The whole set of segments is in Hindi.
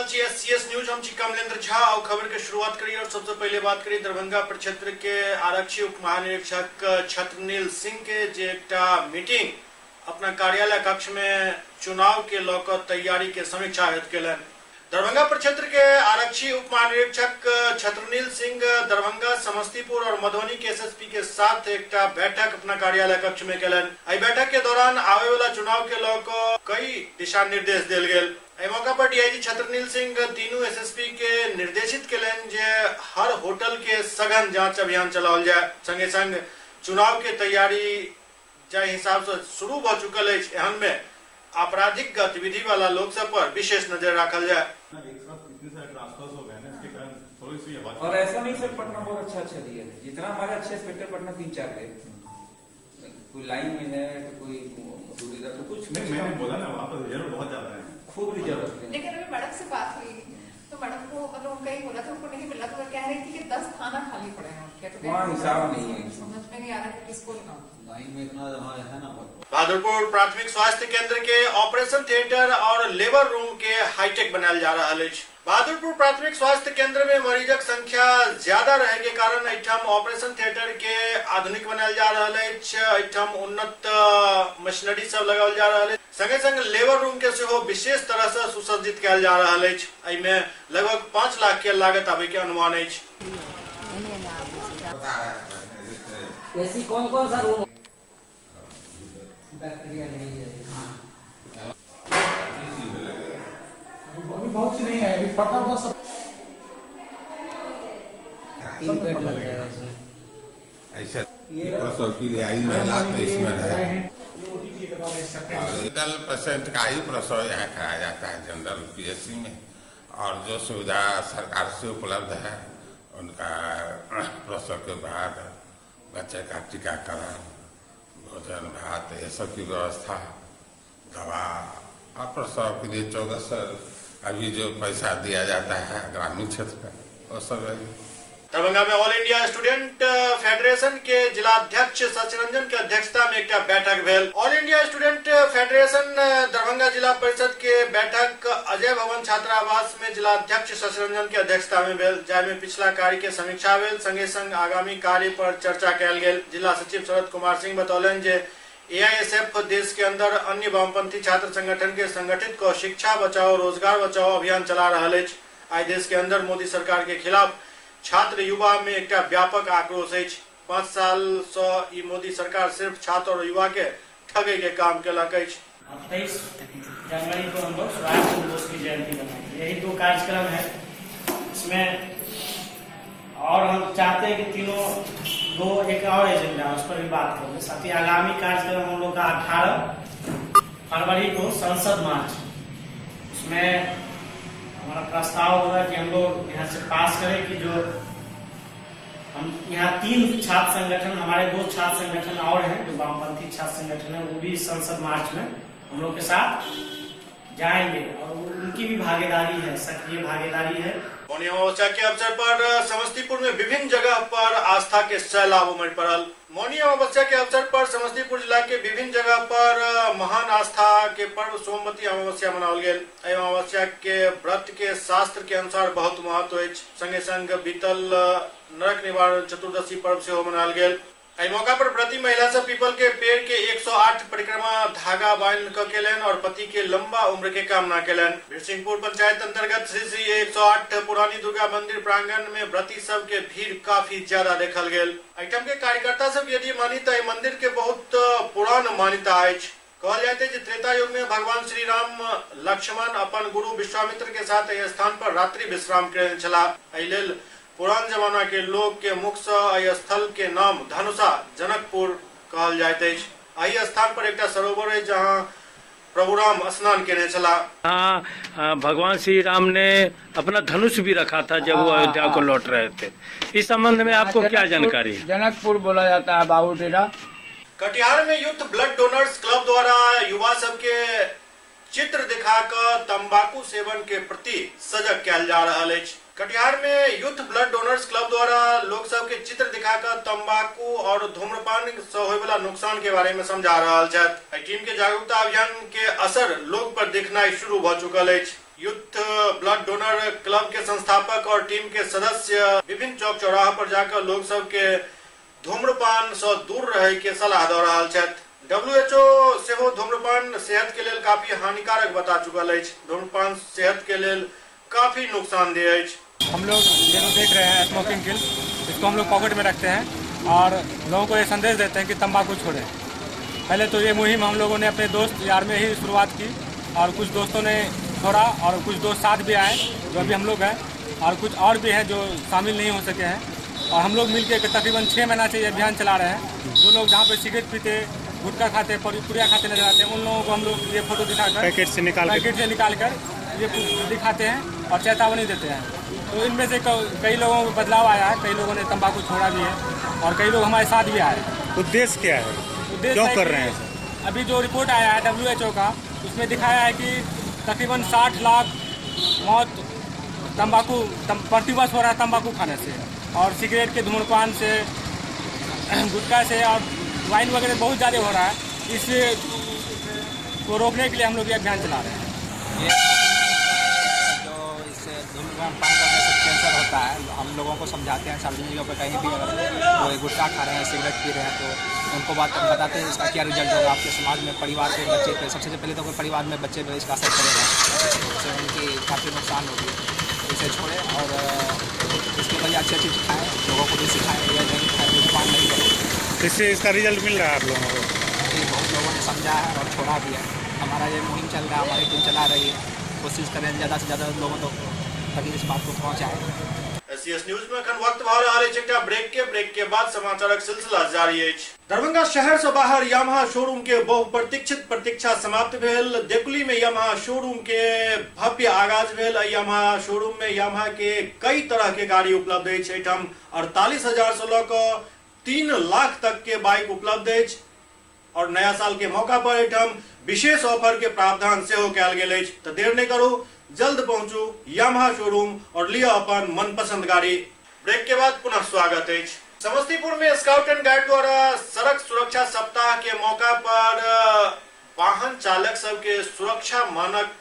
CS न्यूज हम कमलेंद्र झा और खबर की शुरुआत करिए और सबसे पहले बात करिए दरभंगा प्रक्षेत्र के आरक्षी उप महानिरीक्षक छत्रनील सिंह के जे एकटा मीटिंग अपना कार्यालय कक्ष में चुनाव के लौकर तैयारी के समीक्षा हेतु केलन। दरभंगा प्रक्षेत्र के आरक्षी उप महानिरीक्षक छत्रनील सिंह दरभंगा, समस्तीपुर और मधुबनी के SSP के साथ एक बैठक अपना कार्यालय कक्ष में केलन। एहि बैठक के दौरान आवे वाला चुनाव के लौकर कई दिशा निर्देश दिल गेल। एहि मौका पर DIG छत्रनील सिंह तीनों SSP के निर्देशित केलन जे हर होटल के सघन जांच अभियान चलाओल जाए, संगे संग चुनाव के तैयारी जाहि हिसाब से शुरू भ चुकल है, एहन में आपराधिक गतिविधि वाला लोग सब पर विशेष नजर रखल जाए। और ऐसा नहीं सर, पटना बहुत अच्छा दिया है, जितना हमारे अच्छे इंस्पेक्टर पटना 3-4 है, कोई लाइन में है तो कोई सुविधा तो कुछ नहीं। मैंने बोला ना वहाँ पर रिजर्व बहुत ज्यादा है, खूब रिजर्व रखते हैं। लेकिन अभी मैडम से बात हुई तो मैडम को मतलब उनका ही बोला था, उनको नहीं मिला तो वो कह रही थी कि 10 खाना खाली पड़े हैं उनके, तो वहाँ हिसाब नहीं है, समझ में नहीं आ रहा कि किसको लाइन में इतना है ना। बहादुरपुर प्राथमिक स्वास्थ्य केंद्र के ऑपरेशन थिएटर और लेबर रूम के हाईटेक बनायल जा रहा है। बहादुरपुर प्राथमिक स्वास्थ्य केंद्र में मरीजक संख्या ज्यादा रहे के कारण एहिठाम ऑपरेशन थिएटर के आधुनिक बनायल जा रहा है। एहिठाम उन्नत मशीनरी सब लगाओल जा रहा है, संगे संग लेबर रूम के सेहो विशेष तरह से सुसज्जित किया जा रहा है। एहिमे लगभग 5 लाख के लागत आवे के अनुमान है। ऐसी कौन कौन सा रूम बैक्टीरिया नहीं है? अभी बहुत सी नहीं है, अभी पटा हुआ सब 3 बेड लग जाएगा इसमें। ऐसा प्रसव की रिहाई महिला तो इसमें है। जनरल पेशेंट का ही प्रसव यहाँ कराया जाता है जनरल PSC में, और जो सुविधा सरकार से उपलब्ध है उनका प्रसव के बाद बच्चे का टीकाकरण, भोजन भात, ये सब की व्यवस्था, दवा और प्रसव के लिए 1400 अभी जो पैसा दिया जाता है ग्रामीण क्षेत्र में वो सब है। दरभंगा में ऑल इंडिया स्टूडेंट फेडरेशन के जिला अध्यक्ष सचिरंजन के अध्यक्षता में एक बैठक भेल। All India student federation Darbhanga जिला परिषद के बैठक अजय भवन छात्रावास में जिला अध्यक्ष सचिरंजन के अध्यक्षता में भेल, जाहिमे पिछला कार्य के समीक्षा भेल, संगे संग आगामी कार्य पर चर्चा कयल गेल। जिला सचिव शरद कुमार सिंह बतौलन जे AISF देश के अंदर अन्य वामपंथी छात्र संगठन के संगठित को शिक्षा बचाओ रोजगार बचाओ अभियान चला रहा है। आज देश के अंदर मोदी सरकार के खिलाफ छात्र युवा में एक व्यापक आक्रोश है। 5 साल से मोदी सरकार सिर्फ छात्र और युवा के ठगे के काम केलक। 23 जनवरी को हम लोग सुभाष चंद्र बोस की जयंती मनाएंगे, यही 2 कार्यक्रम है इसमें। और हम चाहते हैं कि तीनों एक और एजेंडा उस पर भी बात करेंगे। साथ ही आगामी कार्यक्रम हम लोग का 18 फरवरी को संसद मार्च, उसमें हमारा प्रस्ताव होगा कि हम लोग यहाँ से पास करें कि जो हम यहाँ 3 छात्र संगठन, हमारे 2 छात्र संगठन और हैं जो वामपंथी छात्र संगठन है, वो भी संसद मार्च में हम लोग के साथ जाएंगे और उनकी भी भागीदारी है, सक्रिय भागीदारी है। मौनी अमावस्या के अवसर पर समस्तीपुर में विभिन्न जगह पर आस्था के सैलाब उमड़ पड़ल। मौनी अमावस्या के अवसर पर समस्तीपुर जिला के विभिन्न जगह पर महान आस्था के पर्व सोमवती अमावस्या मनाओल गेल। अमावस्या के व्रत के शास्त्र के अनुसार बहुत महत्व है, संगे संग बीतल नरक निवारण चतुर्दशी पर्व से मनाओल गेल। एहि मौका पर प्रति महिला से पीपल के पेड़ के 108 परिक्रमा धागा बांध केलन और पति के लंबा उम्र के कामना केलन। बिरसिंहपुर पंचायत अंतर्गत श्री 108 पुरानी दुर्गा मंदिर प्रांगण में व्रती सब के भीड़ काफी ज्यादा देखल गेल। आइटम के कार्यकर्ता सब यदि मानी तो मंदिर के बहुत पुरान मान्यता है। कहल जाते है त्रेता युग में भगवान श्री राम लक्ष्मण अपन गुरु विश्वामित्र के साथ यह स्थान पर रात्रि विश्राम करें चला। एहि पुरान जमाना के लोग के मुख से स्थल के नाम धनुषा जनकपुर कहल जाते है। एहि स्थान पर एक सरोवर है जहाँ प्रभु राम स्नान करने चला। हाँ, भगवान श्री राम ने अपना धनुष भी रखा था जब वो अयोध्या को लौट रहे थे। इस संबंध में आपको क्या जानकारी है? जनकपुर बोला जाता है बाबू डेरा। कटिहार में यूथ ब्लड डोनर्स क्लब द्वारा युवा सब के चित्र दिखाकर तंबाकू सेवन के प्रति सजग किया जा रहा है। कटिहार में यूथ ब्लड डोनर्स क्लब द्वारा लोग सब के चित्र दिखाकर तंबाकू और धूम्रपान से होने वाला नुकसान के बारे में समझा रहा है। टीम के जागरूकता अभियान के असर लोग पर दिखना शुरू हो चुका है। यूथ ब्लड डोनर क्लब के संस्थापक और टीम के सदस्य विभिन्न चौक चौराहा पर जाकर लोग सब के धूम्रपान से दूर रहे के सलाह दे रहल छथि। WHO सेहो धूम्रपान सेहत के लिए काफी हानिकारक बता चुकल है। धूम्रपान सेहत के लिए काफी नुकसानदेह है। हम लोग ये जो देख रहे हैं स्मोकिंग किल, इसको हम लोग पॉकेट में रखते हैं और लोगों को ये संदेश देते हैं कि तंबाकू छोड़ें। पहले तो ये मुहिम हम लोगों ने अपने दोस्त यार में ही शुरुआत की और कुछ दोस्तों ने छोड़ा और कुछ दोस्त साथ भी आए जो अभी हम लोग हैं और कुछ और भी हैं जो शामिल नहीं हो सके हैं। और हम लोग मिलकर तकरीबन 6 महीना से ये अभियान चला रहे हैं। जो लोग जहाँ पे सिगरेट पीते, गुटखा खाते, पुड़िया खाते नजर आते हैं, उन लोगों को हम लोग ये फोटो दिखाकर पैकेट से निकाल कर ये दिखाते हैं और चेतावनी देते हैं। तो इनमें से कई लोगों को बदलाव आया है, कई लोगों ने तंबाकू छोड़ा भी है और कई लोग हमारे साथ भी आए। उद्देश्य क्या है, उद्देश्य क्यों कर रहे हैं? अभी जो रिपोर्ट आया है WHO का, उसमें दिखाया है कि तकरीबन 60 लाख मौत तंबाकू प्रतिवर्ष हो रहा है तंबाकू खाने से और सिगरेट के धूम्रपान से, गुटखा से और वाइन वगैरह बहुत ज़्यादा हो रहा है। इससे को रोकने के लिए हम लोग ये अभियान चला रहे हैं। जो इससे धूम्रपान करने से कैंसर होता है, हम लोगों को समझाते हैं सार्वजनिक जगह पर कहीं भी अगर कोई गुटखा खा रहे हैं, सिगरेट पी रहे हैं तो उनको बताते हैं इसका क्या रिजल्ट होगा आपके समाज में, परिवार के बच्चे पे। सबसे पहले तो परिवार में बच्चे पे इसका असर पड़ेगा, इससे उनकी काफ़ी नुकसान होगी। इसे छोड़ें और इसके वजह अच्छी चीज़ खाएँ, लोगों को भी सिखाएँ या नहीं खाएँ, धूम्रपान नहीं करें। इससे इसका रिजल्ट मिल रहा है आप लोगों को? बहुत लोगों ने समझा है और छोड़ा भी है। हमारा ये मुहिम चल रहा है, हमारी टीम चला रही है। कोशिश करें ज़्यादा से ज़्यादा लोगों तक इस बात को पहुँचाएँ। एससीएस न्यूज में अखन वक्त भा रहा है एकटा ब्रेक के बाद समाचारक सिलसिला जारी है। दरभंगा शहर से बाहर यामाहा शोरूम के बहुप्रतीक्षित प्रतीक्षा समाप्त भेल। देकुली में यामाहा शोरूम के भव्य आगाज भेल। यामाहा शोरूम में यामाहा के कई तरह के गाड़ी उपलब्ध है। 48,000 से लऽ 3 लाख तक के बाइक उपलब्ध है और नया साल के मौका पर एठम विशेष ऑफर के प्रावधान सेहो कयल गेल अछि। तो देर नहीं करू, जल्द पहुंचू यामाहा शोरूम और लिया अपन मनपसंद गाड़ी। ब्रेक के बाद पुनः स्वागत है। समस्तीपुर में स्काउट एंड गाइड द्वारा सड़क सुरक्षा सप्ताह के मौका पर वाहन चालक सब के सुरक्षा मानक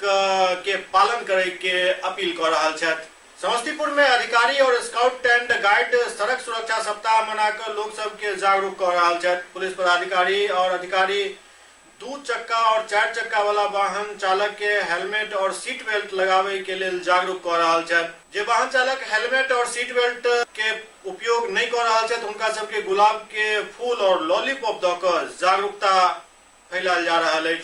के पालन करे के अपील कर रहा छथि। समस्तीपुर में अधिकारी और स्काउट एंड गाइड सड़क सुरक्षा सप्ताह मनाकर लोग सब के जागरूक कर रहा छथि। पुलिस पदाधिकारी और अधिकारी 2 चक्का और 4 चक्का वाला वाहन चालक के हेलमेट और सीट बेल्ट लगावे के लिए जागरूक कर रहा छथि। जे वाहन चालक हेलमेट और सीट बेल्ट के उपयोग नहीं कर रहा छथि उनका सबके गुलाब के फूल और लॉलीपॉप दकर जागरूकता फैलाल जा रहा है।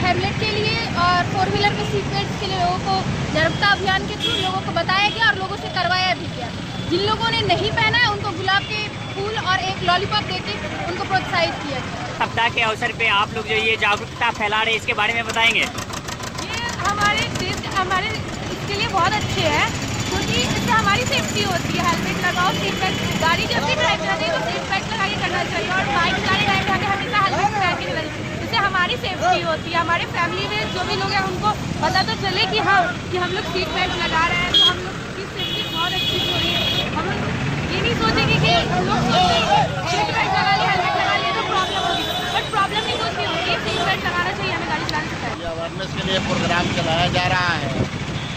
हेलमेट के लिए और 4 व्हीलर के सीट बेल्ट के लिए लोगों को जागरूकता अभियान के थ्रू लोगों को बताया गया और लोगों से करवाया भी गया। जिन लोगों ने नहीं पहना है उनको गुलाब के फूल और एक लॉलीपॉप देके उनको प्रोत्साहित किया गया। सप्ताह के अवसर पे आप लोग जो ये जागरूकता फैला रहे हैं इसके बारे में बताएंगे? ये हमारे इसके लिए बहुत अच्छे है क्योंकि इससे हमारी सेफ्टी होती है। हेलमेट लगाओ, सीट बेल्ट, गाड़ी जब भी ड्राइव करनी है तो सीट बेल्ट लगा के करना चाहिए और बाइक चलाने टाइम जाके हमेशा हेलमेट लगा के चलाना चाहिए। इससे हमारी सेफ्टी होती है। हमारे फैमिली में जो भी लोग हैं उनको पता तो चले कि हाँ कि हम लोग सीट बेल्ट लगा रहे हैं तो हम लोग की सेफ्टी बहुत अच्छी हो रही है। हम ये नहीं सोचेंगे कि लोग सीट बेल्ट लगा लिया, हेलमेट लगा लिया तो प्रॉब्लम होगी, बट प्रॉब्लम नहीं कुछ नहीं होगी। सीट बेल्ट लगाना चाहिए, हमें गाड़ी चलाने से पहले। अवेयरनेस के लिए प्रोग्राम चलाया जा रहा है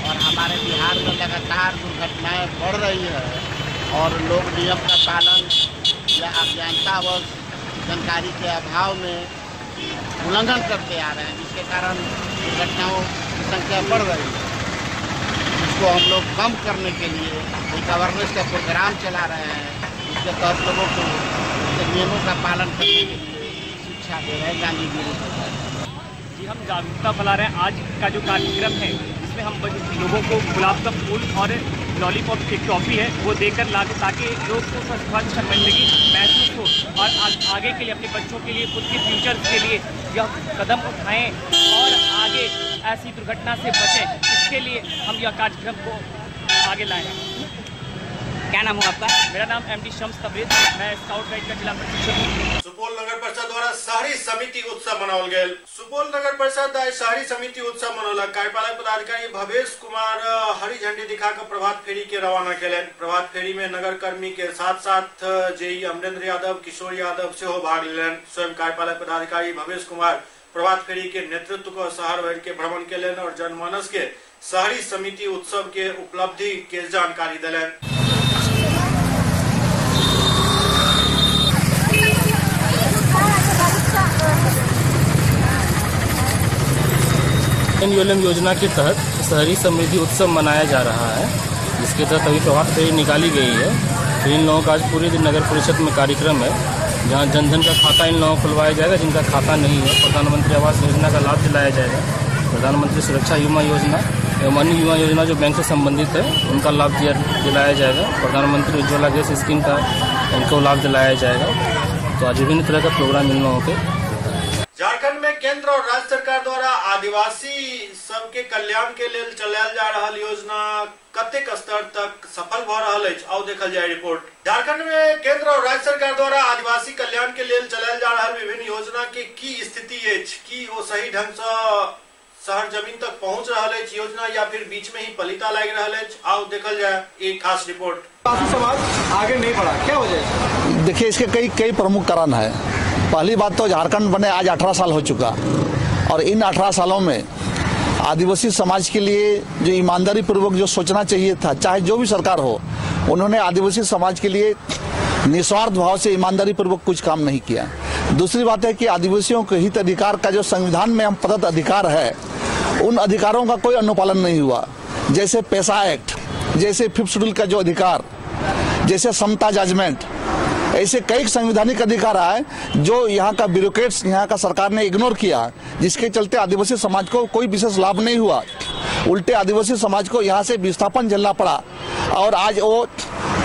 और हमारे बिहार में लगातार दुर्घटनाएं बढ़ रही है और लोग नियम का पालन या अज्ञानतावश जानकारी के अभाव में उल्लंघन करते आ रहे हैं, जिसके कारण दुर्घटनाओं की संख्या बढ़ रही है। इसको हम लोग कम करने के लिए एक अवेयरनेस का प्रोग्राम चला रहे हैं, जिसके तहत लोगों को नियमों का पालन करने के लिए शिक्षा दे रहे हैं गांधी जी। हम जागरूकता फैला रहे हैं। आज का जो कार्यक्रम है इसमें हम लोगों को गुलाब का फूल और लॉलीपॉप की टॉफ़ी है वो देकर लाते ताकि लोग को स्वच्छ शर्मिंदगी महसूस हो और आगे के लिए अपने बच्चों के लिए, खुद के फ्यूचर के लिए यह कदम उठाएं और आगे ऐसी दुर्घटना से बचें। इसके लिए हम यह कार्यक्रम को आगे लाएं। क्या नाम हो आपका? मेरा नाम MD शम्स तबरेज़, मैं स्काउट गाइड का जिला प्रशिक्षक हूँ। सुपौल नगर परिषद द्वारा शहरी समिति उत्सव मनाओल गेल। सुपौल नगर परिषद आज शहरी समिति उत्सव मनौलक। कार्यपालक पदाधिकारी भवेश कुमार हरी झंडी दिखाकर प्रभात फेरी के रवाना केलन। प्रभात फेरी में नगर कर्मी के साथ साथ जेई अमरेंद्र यादव, किशोर यादव से भाग लेलन। स्वयं कार्यपालक पदाधिकारी भवेश कुमार प्रभात फेरी के नेतृत्व को शहर भर के भ्रमण केलन और जनमानस के शहरी समिति उत्सव के उपलब्धि के जानकारी दिलन। एनयूएलएम योजना के तहत शहरी समृद्धि उत्सव मनाया जा रहा है, जिसके तहत अभी प्रभात फेरी निकाली गई है। तो इन लोगों का आज पूरे दिन नगर परिषद में कार्यक्रम है, जहां जनधन का खाता इन लोगों को खुलवाया जाएगा। जिनका खाता नहीं है, प्रधानमंत्री आवास योजना का लाभ दिलाया जाएगा। प्रधानमंत्री सुरक्षा युवा योजना एवं अन्य युवा योजना जो बैंक से संबंधित है, उनका लाभ दिलाया जाएगा। प्रधानमंत्री उज्ज्वला गैस स्कीम का इनको लाभ दिलाया जाएगा। तो आज विभिन्न तरह का प्रोग्राम इन लोगों के। झारखंड में केंद्र और राज्य सरकार द्वारा आदिवासी सबके कल्याण के लिए चलायल जा रहल योजना कतेक स्तर तक सफल भ रहल अछि, आओ देखल जाय रिपोर्ट। झारखंड में केंद्र और राज्य सरकार द्वारा आदिवासी कल्याण के लिए चलायल जा रहल विभिन्न योजना के की स्थिति अछि, की वो सही ढंग से शहर जमीन तक पहुंच रहल अछि योजना, या फिर बीच में ही पलिता लाग रहल अछि, आओ देखल जाय एक खास रिपोर्ट। आदिवासी समाज आगे नहीं बढ़ा, क्या वजह है? देखिए, इसके कई प्रमुख कारण है। पहली बात तो झारखंड बने आज 18 साल हो चुका, और इन 18 सालों में आदिवासी समाज के लिए जो ईमानदारी पूर्वक जो सोचना चाहिए था, चाहे जो भी सरकार हो, उन्होंने आदिवासी समाज के लिए निस्वार्थ भाव से ईमानदारी पूर्वक कुछ काम नहीं किया। दूसरी बात है कि आदिवासियों के हित अधिकार का जो संविधान में हम प्रदत्त अधिकार है, उन अधिकारों का कोई अनुपालन नहीं हुआ। जैसे पैसा एक्ट, जैसे 5th शेड्यूल का जो अधिकार, जैसे समता जजमेंट, ऐसे कई संवैधानिक अधिकार है जो यहाँ का ब्यूरोक्रेट्स, यहाँ का सरकार ने इग्नोर किया, जिसके चलते आदिवासी समाज को कोई विशेष लाभ नहीं हुआ। उल्टे आदिवासी समाज को यहाँ से विस्थापन झेलना पड़ा, और आज वो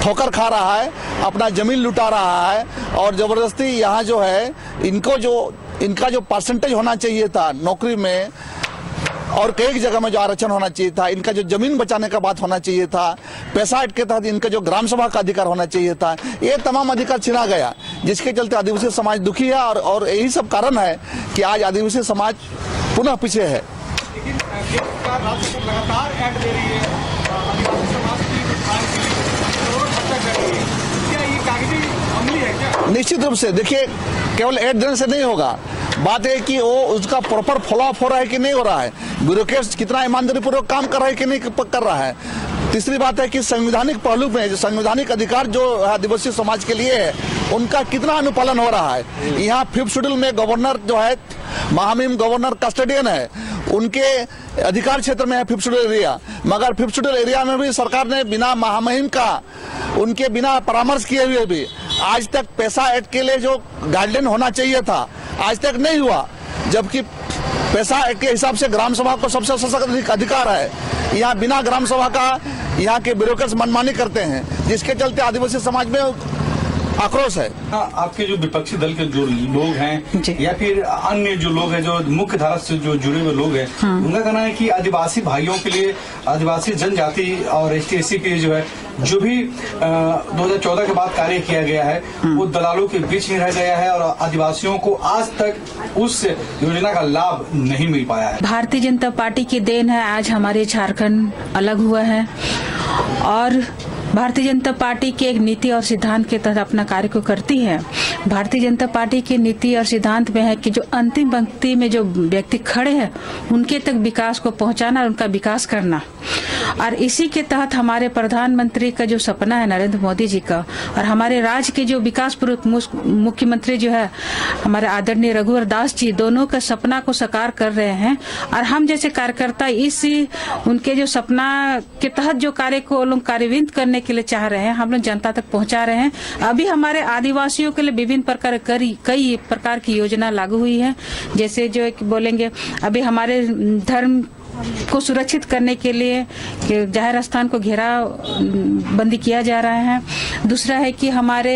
ठोकर खा रहा है, अपना जमीन लुटा रहा है, और जबरदस्ती यहाँ जो है इनका जो परसेंटेज होना चाहिए था नौकरी में, और कई जगह में जो आरक्षण होना चाहिए था, इनका जो जमीन बचाने का बात होना चाहिए था, पैसा एक्ट के तहत इनका जो ग्राम सभा का अधिकार होना चाहिए था, ये तमाम अधिकार छिना गया, जिसके चलते आदिवासी समाज दुखी है। और यही सब कारण है कि आज आदिवासी समाज पुनः पीछे है। लेकिन राज्य लगातार ऐड दे रही है आदिवासी समाज की उत्थान के लिए, करोड़ खर्चा कर रही है, क्या ये कागजी अमली है क्या? निश्चित रूप से देखिए, केवल ऐड देने से नहीं होगा। बात है कि वो उसका प्रॉपर फॉलो अप हो रहा है कि नहीं हो रहा है, ब्यूरोक्रेट्स कितना ईमानदारी पूर्वक काम कर रहा है कि नहीं कर रहा है। तीसरी बात है कि संवैधानिक पहलू में जो संवैधानिक अधिकार जो आदिवासी समाज के लिए है, उनका कितना अनुपालन हो रहा है। यहाँ 5th शेड्यूल में गवर्नर जो है, महामहिम गवर्नर कस्टोडियन है, उनके अधिकार क्षेत्र में है 5th शेड्यूल एरिया, मगर 5th शेड्यूल एरिया में भी सरकार ने बिना महामहिम का, उनके बिना परामर्श किए हुए भी आज तक पैसा एक्ट के लिए जो गाइडलाइन होना चाहिए था, आज तक नहीं हुआ। जबकि पैसा एक्ट के हिसाब से ग्राम सभा को सबसे सशक्त अधिकार है। यहाँ बिना ग्राम सभा का यहाँ के ब्यूरोक्रेट्स मनमानी करते हैं, जिसके चलते आदिवासी समाज में आक्रोश है। आपके जो विपक्षी दल के जो लोग हैं, या फिर अन्य जो लोग हैं जो मुख्य धारा से जो जुड़े हुए लोग हैं, उनका कहना है कि आदिवासी भाइयों के लिए, आदिवासी जनजाति और ST/SC के जो है, जो भी 2014 के बाद कार्य किया गया है, वो दलालों के बीच में रह गया है, और आदिवासियों को आज तक उस योजना का लाभ नहीं मिल पाया है। भारतीय जनता पार्टी की देन है, आज हमारे झारखंड अलग हुआ है, और भारतीय जनता पार्टी के एक नीति और सिद्धांत के तहत अपना कार्य को करती है। भारतीय जनता पार्टी की नीति और सिद्धांत में है कि जो अंतिम पंक्ति में जो व्यक्ति खड़े हैं, उनके तक विकास को पहुंचाना और उनका विकास करना। और इसी के तहत हमारे प्रधानमंत्री का जो सपना है नरेंद्र मोदी जी का, और हमारे राज्य के जो विकास मुख्यमंत्री जो है हमारे आदरणीय रघुवर दास जी, दोनों का सपना को साकार कर रहे हैं। और हम जैसे कार्यकर्ता इस उनके जो सपना के तहत जो कार्य को लोग कार्यान्वित करने के लिए चाह रहे हैं, हम लोग जनता तक पहुंचा रहे हैं। अभी हमारे आदिवासियों के लिए विभिन्न प्रकार कई प्रकार की योजना लागू हुई है। जैसे जो बोलेंगे, अभी हमारे धर्म को सुरक्षित करने के लिए कि जाहिर स्थान को घेरा बंदी किया जा रहा है। दूसरा है कि हमारे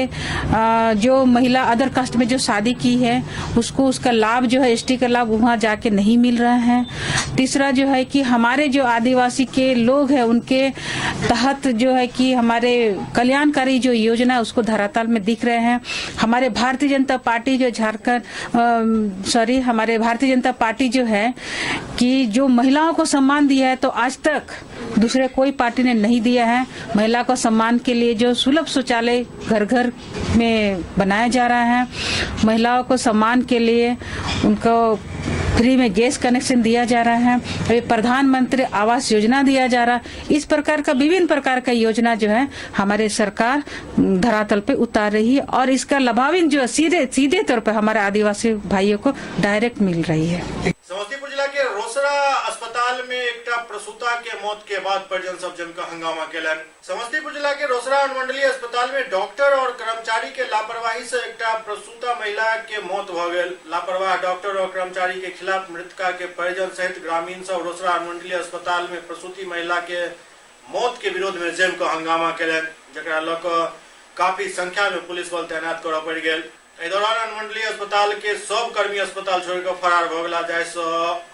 जो महिला अदर कास्ट में जो शादी की है उसको उसका लाभ जो है एसटी का लाभ वहाँ जाके नहीं मिल रहा है। तीसरा जो है कि हमारे जो आदिवासी के लोग हैं उनके तहत जो है कि हमारे कल्याणकारी जो योजना उसको धरातल में दिख रहे हैं। हमारे भारतीय जनता पार्टी जो हमारे भारतीय जनता पार्टी जो है कि जो महिलाओं को सम्मान दिया है तो आज तक दूसरे कोई पार्टी ने नहीं दिया है। महिला को सम्मान के लिए जो सुलभ शौचालय घर घर में बनाया जा रहा है, महिलाओं को सम्मान के लिए उनको फ्री में गैस कनेक्शन दिया जा रहा है, अभी प्रधानमंत्री आवास योजना दिया जा रहा है। इस प्रकार का विभिन्न प्रकार का योजना जो है हमारे सरकार धरातल पे उतार रही है और इसका लाभान्वित जो सीधे तौर पे हमारे आदिवासी भाइयों को डायरेक्ट मिल रही है। समस्तीपुर जिला के रोसड़ा अस्पताल में एक प्रसूता के मौत के बाद परिजन सब जमकर हंगामा केलन। समस्तीपुर जिला के रोसड़ा अनुमंडलीय अस्पताल में डॉक्टर और कर्मचारी के लापरवाही से एक प्रसूता महिला के मौत भ गए। लापरवाह डॉक्टर और कर्मचारी के खिलाफ मृतका के परिजन सहित ग्रामीण सब रोसड़ा अनुमंडलीय अस्पताल में प्रसूति महिला के मौत के विरोध में जमकर हंगामा केलन, जकरा लऽ कऽ काफी संख्या में पुलिस बल तैनात करऽ पड़ि गेल। एहि दौरान अनुमंडलीय अस्पताल के सब कर्मी अस्पताल छोड़कर फरार भ गेला, जाहिसँ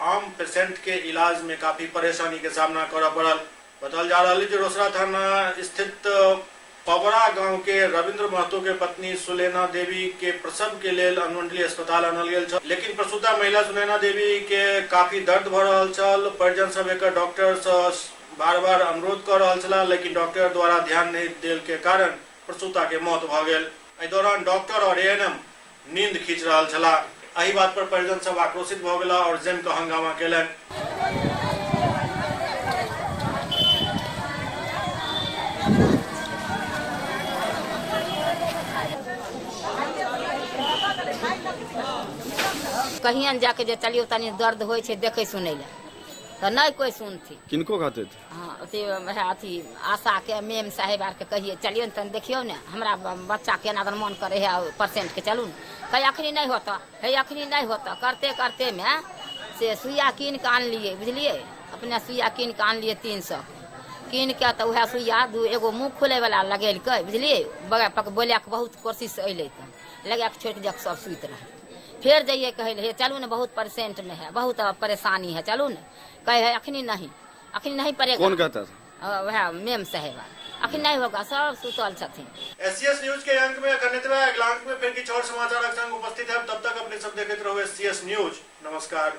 आम पेशेंट के इलाज में काफी परेशानी के सामना करऽ पड़ल। बताओल जा रहा है कि रोसड़ा थाना स्थित पवरा गांव के रविंद्र महतो के पत्नी सुलेना देवी के प्रसव के लेल अनुमंडलीय अस्पताल आनल गेल छल, लेकिन प्रसूता महिला सुलेना देवी के काफी दर्द भ रहल छल। परिजन सब एकर डॉक्टर से बार बार अनुरोध कर रहल छला, लेकिन डॉक्टर द्वारा ध्यान नहीं देल के कारण प्रसूता के मौत भ गेल। एहि दौरान डॉक्टर और एएनएम नींद खींच रहल छला। एहि बात पर परिजन सब आक्रोशित भ गेला और जमकर हंगामा केलन। कहीं जाके जे चलियो तनी दर्द होय छै देखे सुनै ले तो नहीं कोई सुनती। किनको कहते थे? हाँ अथी आशा के मेम साहेब आर के कहिए चलियो न तन देखियो ने हमरा बच्चा के ना मन करे है पेशेंट के चलू न कहीं अखनी नहीं होता है, अखनी नहीं होता करते करते में से सुइया कीन के आन लिए, बुझलिए अपने सुइया कीन के आन लिए 300 कीन के तो वह सुइया एगो मुँह खुले वाला लगेलकै, बुझलिए बगैर बोले के बहुत कोशिश अले तो लगा के छोड़ के सब सुत रहे। फिर जाइए कहे चलू न बहुत पेशेंट में है, बहुत परेशानी है, चलू न कहे है अखनी नहीं पड़ेगा। कौन कहता था? वह मेम साहेब अखनी नहीं होगा, सब सुतल छथिन। एससीएस न्यूज के अंक में अगला अंक में फिर कुछ और समाचार संग उपस्थित है। तब तक अपने सब देखते रहो एससीएस न्यूज। नमस्कार।